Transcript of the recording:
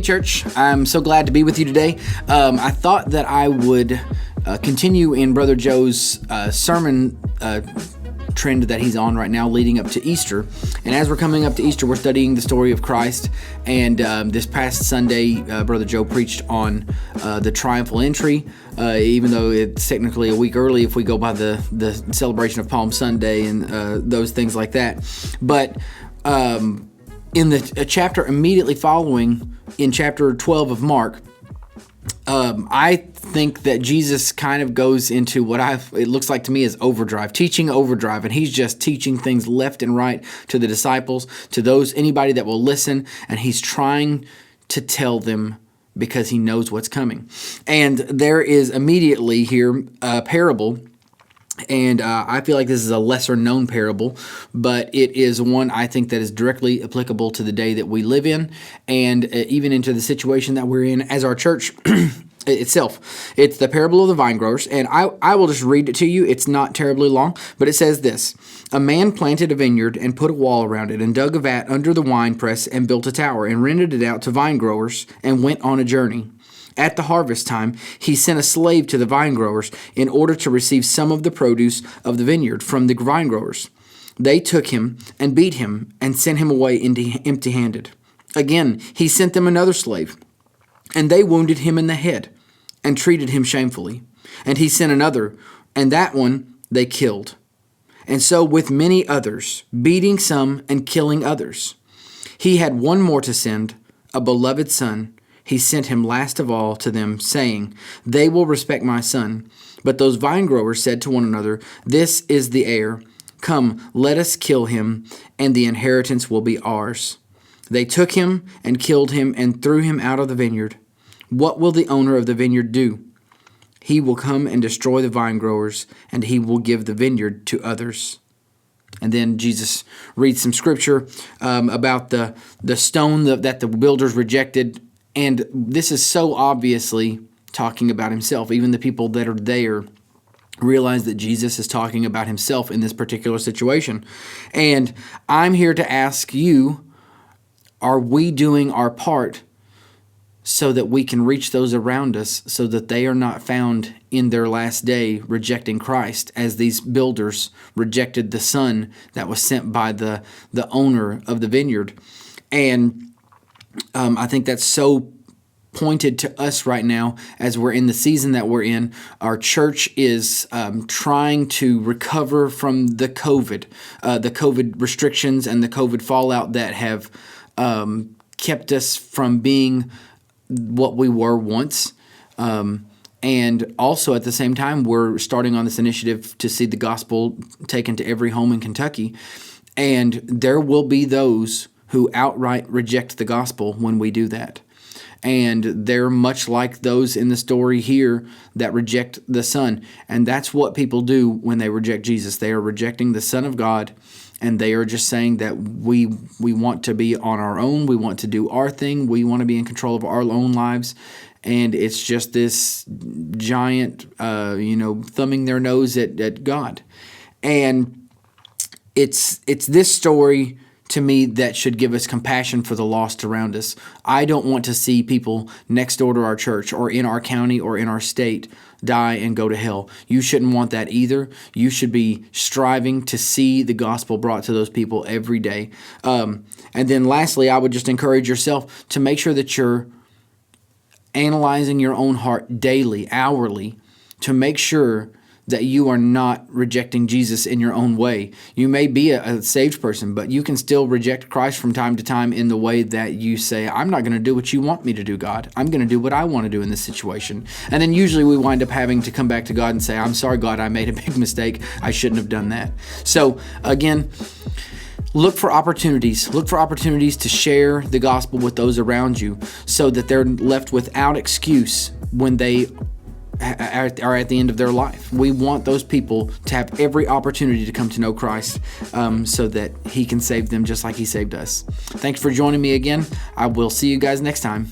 Hey church, I'm so glad to be with you today. I thought that I would continue in Brother Joe's sermon trend that he's on right now leading up to Easter. And as we're coming up to Easter, we're studying the story of Christ. And this past Sunday, Brother Joe preached on the triumphal entry, even though it's technically a week early if we go by the celebration of Palm Sunday and those things like that. But in the chapter immediately following, in chapter 12 of Mark, I think that Jesus kind of goes into what it looks like to me as teaching overdrive, and he's just teaching things left and right to the disciples, to anybody that will listen, and he's trying to tell them because he knows what's coming. And there is immediately here a parable. And I feel like this is a lesser known parable, but it is one I think that is directly applicable to the day that we live in, and even into the situation that we're in as our church itself. It's the parable of the vine growers, and I will just read it to you. It's not terribly long, but it says this: "A man planted a vineyard and put a wall around it, and dug a vat under the winepress and built a tower, and rented it out to vine growers, and went on a journey. At the harvest time, he sent a slave to the vine growers in order to receive some of the produce of the vineyard from the vine growers. They took him and beat him and sent him away empty-handed. Again, he sent them another slave, and they wounded him in the head and treated him shamefully. And he sent another, and that one they killed. And so with many others, beating some and killing others. He had one more to send, a beloved son. He sent him last of all to them, saying, 'They will respect my son.' But those vine growers said to one another, 'This is the heir. Come, let us kill him, and the inheritance will be ours.' They took him and killed him and threw him out of the vineyard. What will the owner of the vineyard do? He will come and destroy the vine growers, and he will give the vineyard to others." And then Jesus reads some scripture about the stone that the builders rejected. And this is so obviously talking about himself. Even the people that are there realize that Jesus is talking about himself in this particular situation. And I'm here to ask you, are we doing our part so that we can reach those around us so that they are not found in their last day rejecting Christ, as these builders rejected the son that was sent by the owner of the vineyard? And I think that's so pointed to us right now as we're in the season that we're in. Our church is trying to recover from the COVID restrictions and the COVID fallout that have kept us from being what we were once. And also at the same time, we're starting on this initiative to see the gospel taken to every home in Kentucky. And there will be those who outright reject the gospel when we do that. And they're much like those in the story here that reject the Son. And that's what people do when they reject Jesus. They are rejecting the Son of God, and they are just saying that we want to be on our own. We want to do our thing. We want to be in control of our own lives. And it's just this giant, thumbing their nose at God. And it's this story to me that should give us compassion for the lost around us. I don't want to see people next door to our church or in our county or in our state die and go to hell. You shouldn't want that either. You should be striving to see the gospel brought to those people every day. And then lastly, I would just encourage yourself to make sure that you're analyzing your own heart daily, hourly, to make sure that you are not rejecting Jesus in your own way. You may be a saved person, but you can still reject Christ from time to time in the way that you say, "I'm not going to do what you want me to do, God. I'm going to do what I want to do in this situation." And then usually we wind up having to come back to God and say, "I'm sorry, God, I made a big mistake. I shouldn't have done that." So again, look for opportunities. Look for opportunities to share the gospel with those around you so that they're left without excuse when they are at the end of their life. We want those people to have every opportunity to come to know Christ so that he can save them just like he saved us. Thanks for joining me again. I will see you guys next time.